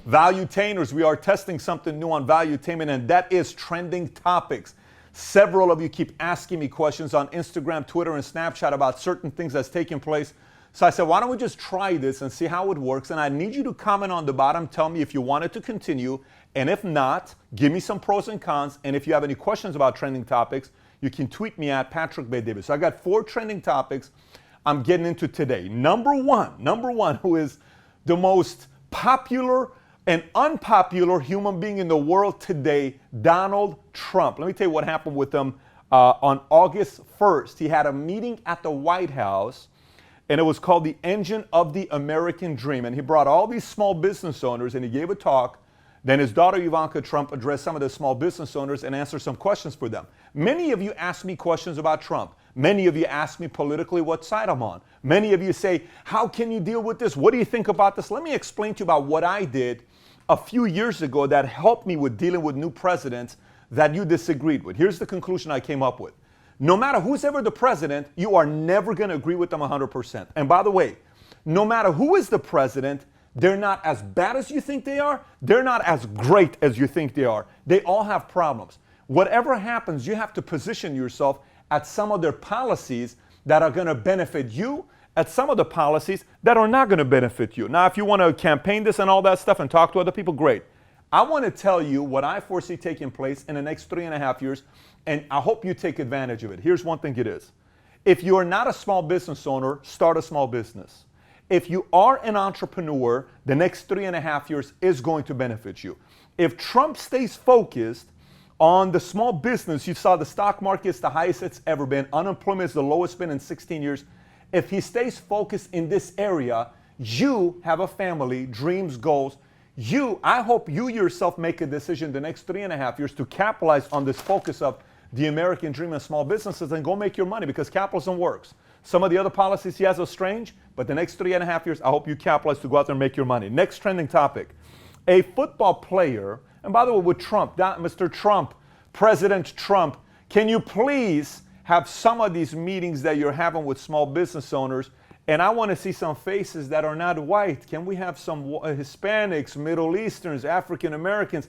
Valuetainers, we are testing something new on Valuetainment, and that is trending topics. Several of you keep asking me questions on Instagram, Twitter, and Snapchat about certain things that's taking place. So I said, why don't we just try this and see how it works? And I need you to comment on the bottom, tell me if you want it to continue, and if not, give me some pros and cons. And if you have any questions about trending topics, you can tweet me at Patrick Bay Davis. So I got 4 trending topics I'm getting into today. Number one, who is the most popular and unpopular human being in the world today, Donald Trump. Let me tell you what happened with him on August 1st. He had a meeting at the White House, and it was called the Engine of the American Dream. And he brought all these small business owners, and he gave a talk. Then his daughter, Ivanka Trump, addressed some of the small business owners and answered some questions for them. Many of you ask me questions about Trump. Many of you ask me politically what side I'm on. Many of you say, how can you deal with this? What do you think about this? Let me explain to you about what I did a few years ago that helped me with dealing with new presidents that you disagreed with. Here's the conclusion I came up with. No matter who's ever the president, you are never going to agree with them 100%. And by the way, no matter who is the president, they're not as bad as you think they are. They're not as great as you think they are. They all have problems. Whatever happens, you have to position yourself at some of their policies that are going to benefit you, at some of the policies that are not going to benefit you. Now, if you want to campaign this and all that stuff and talk to other people, great. I want to tell you what I foresee taking place in the next 3.5 years, and I hope you take advantage of it. Here's one thing it is. If you are not a small business owner, start a small business. If you are an entrepreneur, the next 3.5 years is going to benefit you. If Trump stays focused on the small business, you saw the stock market is the highest it's ever been. Unemployment is the lowest it's been in 16 years. If he stays focused in this area, you have a family, dreams, goals. I hope you yourself make a decision the next 3.5 years to capitalize on this focus of the American dream and small businesses and go make your money, because capitalism works. Some of the other policies he has are strange, but the next 3.5 years, I hope you capitalize to go out there and make your money. Next trending topic. A football player, and by the way, with Trump, Mr. Trump, President Trump, can you please have some of these meetings that you're having with small business owners, and I want to see some faces that are not white. Can we have some Hispanics, Middle Easterns, African Americans?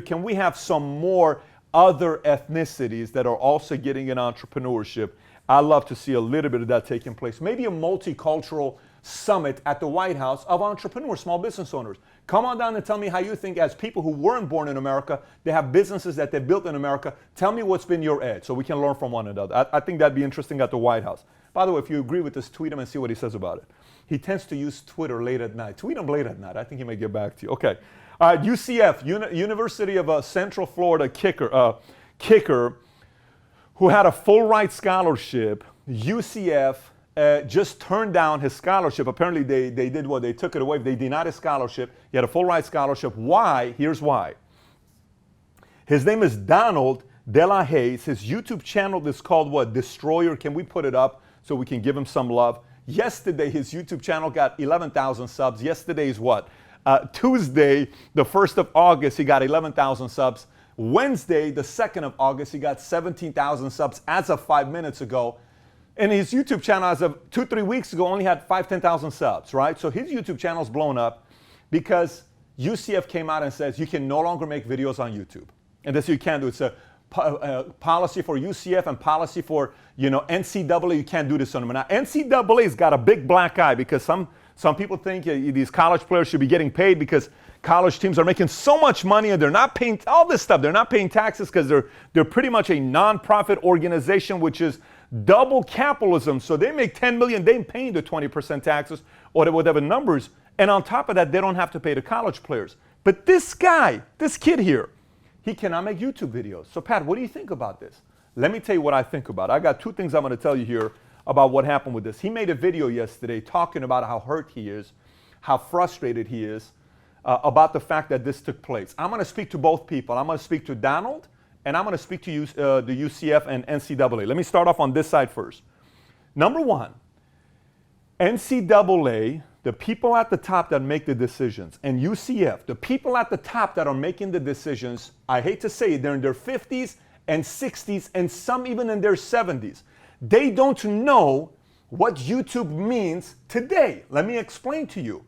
Can we have some more other ethnicities that are also getting in entrepreneurship? I love to see a little bit of that taking place. Maybe a multicultural summit at the White House of entrepreneurs, small business owners. Come on down and tell me how you think, as people who weren't born in America, they have businesses that they built in America. Tell me what's been your edge so we can learn from one another. I think that'd be interesting at the White House. By the way, if you agree with this, tweet him and see what he says about it. He tends to use Twitter late at night. Tweet him late at night. I think he may get back to you. Okay. UCF, University of Central Florida kicker, who had a full ride scholarship. UCF just turned down his scholarship. Apparently they did what? They took it away. They denied his scholarship. He had a full ride scholarship. Why? Here's why. His name is Donald De La Haye. His YouTube channel is called what? Destroyer. Can we put it up so we can give him some love? Yesterday, his YouTube channel got 11,000 subs. Yesterday is what? Tuesday, the 1st of August, he got 11,000 subs. Wednesday, the 2nd of August, he got 17,000 subs as of 5 minutes ago. And his YouTube channel, as of 2-3 weeks ago, only had 10,000 subs, right? So his YouTube channel's blown up because UCF came out and says you can no longer make videos on YouTube. And that's what you can't do. It's a policy for UCF and policy for, NCAA. You can't do this on them. Now, NCAA's got a big black eye because some people think these college players should be getting paid because college teams are making so much money and they're not paying all this stuff. They're not paying taxes because they're pretty much a nonprofit organization, which is double capitalism. So they make $10 million. They ain't paying the 20% taxes or whatever numbers. And on top of that, they don't have to pay the college players. But this guy, this kid here, he cannot make YouTube videos. So Pat, what do you think about this? Let me tell you what I think about it. I got 2 things I'm going to tell you here about what happened with this. He made a video yesterday talking about how hurt he is, how frustrated he is about the fact that this took place. I'm going to speak to both people. I'm going to speak to Donald, and I'm going to speak to the UCF and NCAA. Let me start off on this side first. Number one, NCAA, the people at the top that make the decisions, and UCF, the people at the top that are making the decisions, I hate to say it, they're in their 50s and 60s and some even in their 70s. They don't know what YouTube means today. Let me explain to you.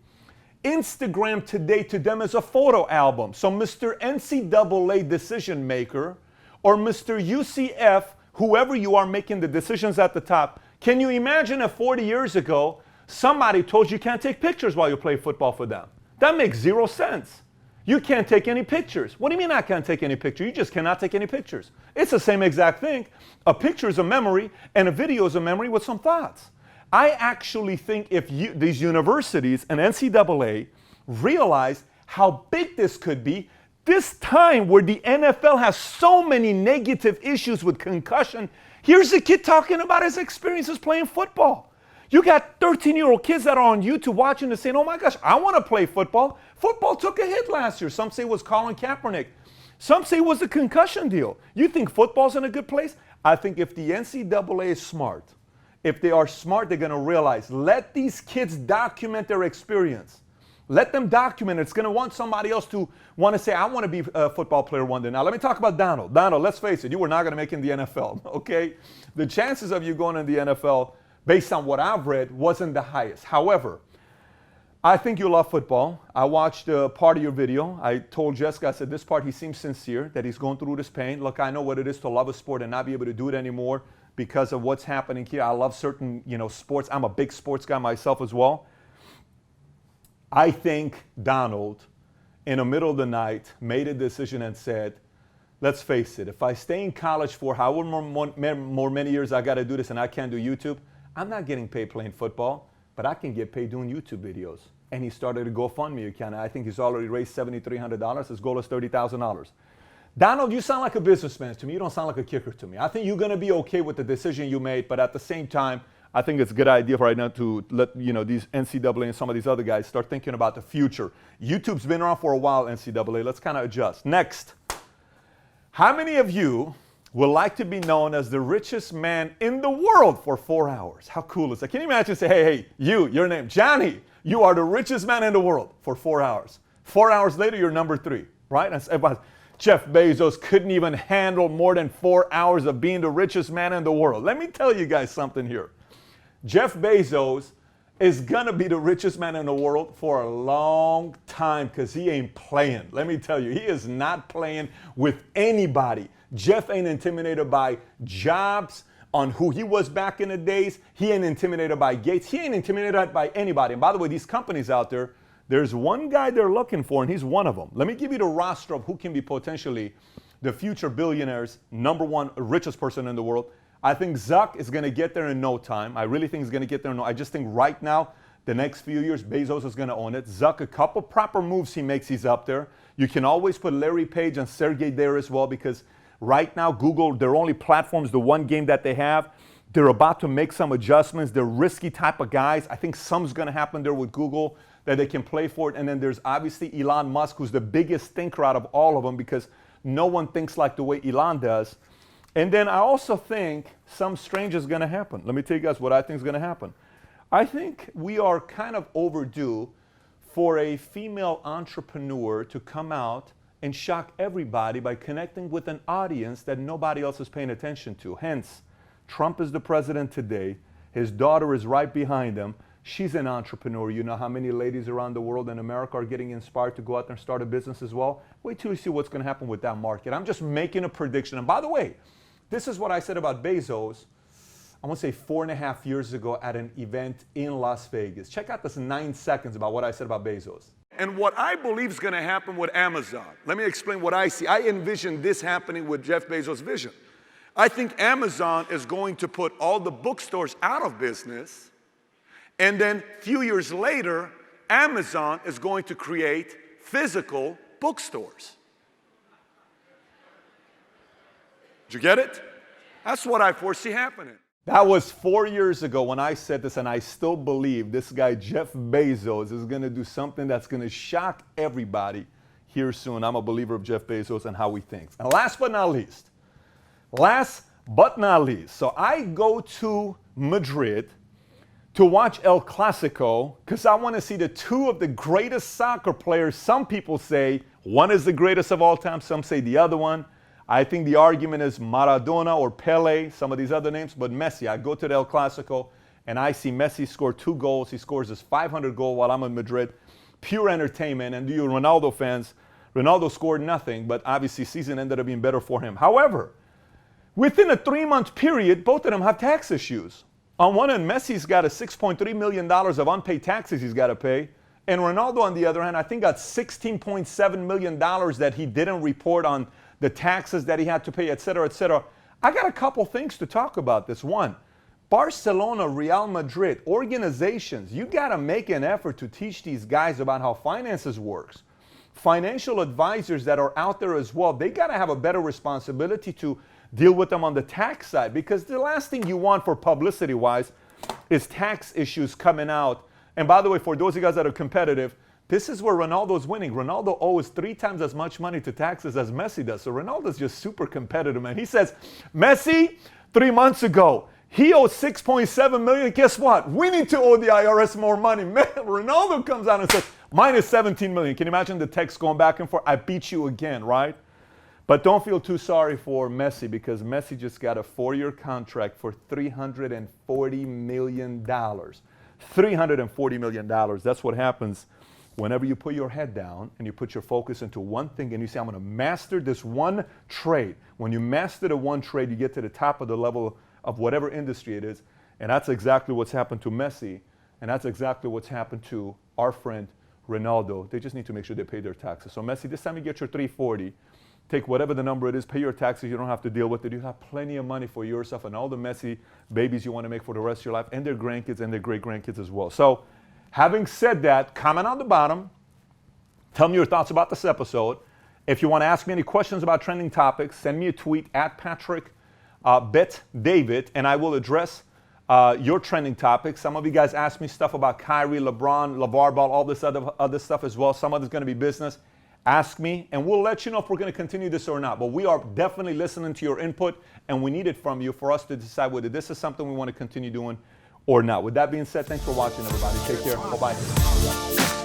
Instagram today to them is a photo album. So Mr. NCAA decision maker or Mr. UCF, whoever you are making the decisions at the top, can you imagine if 40 years ago somebody told you can't take pictures while you play football for them? That makes zero sense. You can't take any pictures. What do you mean I can't take any picture? You just cannot take any pictures. It's the same exact thing. A picture is a memory and a video is a memory with some thoughts. I actually think if these universities and NCAA realize how big this could be, this time where the NFL has so many negative issues with concussion, here's a kid talking about his experiences playing football. You got 13-year-old kids that are on YouTube watching this saying, oh my gosh, I want to play football. Football took a hit last year. Some say it was Colin Kaepernick. Some say it was the concussion deal. You think football's in a good place? I think if the NCAA is smart, if they are smart, they're going to realize, let these kids document their experience. Let them document it. It's going to want somebody else to want to say, I want to be a football player one day. Now, let me talk about Donald. Donald, let's face it, you were not going to make it in the NFL, okay? The chances of you going in the NFL, based on what I've read, wasn't the highest. However, I think you love football. I watched part of your video. I told Jessica, I said, this part, he seems sincere, that he's going through this pain. Look, I know what it is to love a sport and not be able to do it anymore because of what's happening here. I love certain, sports. I'm a big sports guy myself as well. I think Donald, in the middle of the night, made a decision and said, let's face it, if I stay in college for however many years I got to do this and I can't do YouTube, I'm not getting paid playing football, but I can get paid doing YouTube videos. And he started a GoFundMe account. I think he's already raised $7,300. His goal is $30,000. Donald, you sound like a businessman to me. You don't sound like a kicker to me. I think you're going to be okay with the decision you made, but at the same time, I think it's a good idea right now to let these NCAA and some of these other guys start thinking about the future. YouTube's been around for a while, NCAA. Let's kind of adjust. Next, how many of you would like to be known as the richest man in the world for 4 hours? How cool is that? Can you imagine say, hey, your name, Johnny, you are the richest man in the world for 4 hours. 4 hours later, you're number 3, right? And everybody, Jeff Bezos couldn't even handle more than 4 hours of being the richest man in the world. Let me tell you guys something here. Jeff Bezos is going to be the richest man in the world for a long time because he ain't playing. Let me tell you, he is not playing with anybody. Jeff ain't intimidated by Jobs on who he was back in the days. He ain't intimidated by Gates. He ain't intimidated by anybody. And by the way, these companies out there, there's one guy they're looking for, and he's one of them. Let me give you the roster of who can be potentially the future billionaires, number one richest person in the world. I think Zuck is going to get there in no time. I really think he's going to get there in no time. I just think right now, the next few years, Bezos is going to own it. Zuck, a couple proper moves he makes, he's up there. You can always put Larry Page and Sergey there as well because right now, Google, their only platform's the one game that they have. They're about to make some adjustments. They're risky type of guys. I think something's going to happen there with Google that they can play for it. And then there's obviously Elon Musk, who's the biggest thinker out of all of them because no one thinks like the way Elon does. And then I also think some strange is going to happen. Let me tell you guys what I think is going to happen. I think we are kind of overdue for a female entrepreneur to come out and shock everybody by connecting with an audience that nobody else is paying attention to. Hence, Trump is the president today. His daughter is right behind him. She's an entrepreneur. You know how many ladies around the world in America are getting inspired to go out there and start a business as well? Wait till you see what's going to happen with that market. I'm just making a prediction. And by the way, this is what I said about Bezos, I want to say 4.5 years ago at an event in Las Vegas. Check out this 9 seconds about what I said about Bezos. And what I believe is going to happen with Amazon. Let me explain what I see. I envision this happening with Jeff Bezos' vision. I think Amazon is going to put all the bookstores out of business, and then a few years later, Amazon is going to create physical bookstores. Did you get it? That's what I foresee happening. That was 4 years ago when I said this, and I still believe this guy, Jeff Bezos, is going to do something that's going to shock everybody here soon. I'm a believer of Jeff Bezos and how he thinks. And last but not least, so I go to Madrid to watch El Clasico because I want to see the two of the greatest soccer players. Some people say one is the greatest of all time. Some say the other one. I think the argument is Maradona or Pele, some of these other names, but Messi. I go to the El Clasico and I see Messi score 2 goals. He scores his 500th goal while I'm in Madrid. pure entertainment. And you Ronaldo fans, Ronaldo scored nothing, but obviously season ended up being better for him. However, within a 3-month period, both of them have tax issues. On one end, Messi's got a $6.3 million of unpaid taxes he's got to pay. And Ronaldo, on the other hand, I think got $16.7 million that he didn't report on the taxes that he had to pay, et cetera, et cetera. I got a couple things to talk about this. One, Barcelona, Real Madrid, organizations, you got to make an effort to teach these guys about how finances works. Financial advisors that are out there as well, they got to have a better responsibility to deal with them on the tax side, because the last thing you want for publicity-wise is tax issues coming out. And by the way, for those of you guys that are competitive, this is where Ronaldo's winning. Ronaldo owes 3 times as much money to taxes as Messi does. So Ronaldo's just super competitive, man. He says, Messi, 3 months ago, he owed $6.7 million. Guess what? We need to owe the IRS more money. Man, Ronaldo comes out and says, minus $17 million. Can you imagine the text going back and forth? I beat you again, right? But don't feel too sorry for Messi, because Messi just got a 4-year contract for $340 million. $340 million. That's what happens whenever you put your head down and you put your focus into one thing and you say, I'm going to master this one trade. When you master the one trade, you get to the top of the level of whatever industry it is. And that's exactly what's happened to Messi. And that's exactly what's happened to our friend Ronaldo. They just need to make sure they pay their taxes. So Messi, this time you get your 340. Take whatever the number it is, pay your taxes, you don't have to deal with it. You have plenty of money for yourself and all the Messi babies you want to make for the rest of your life, and their grandkids and their great-grandkids as well. So, having said that, comment on the bottom. Tell me your thoughts about this episode. If you want to ask me any questions about trending topics, send me a tweet at Patrick Bet David, and I will address your trending topics. Some of you guys asked me stuff about Kyrie, LeBron, LeVar Ball, all this other stuff as well. Some of it's going to be business. Ask me, and we'll let you know if we're going to continue this or not. But we are definitely listening to your input, and we need it from you for us to decide whether this is something we want to continue doing or not. With that being said, thanks for watching, everybody. Take care. Bye-bye.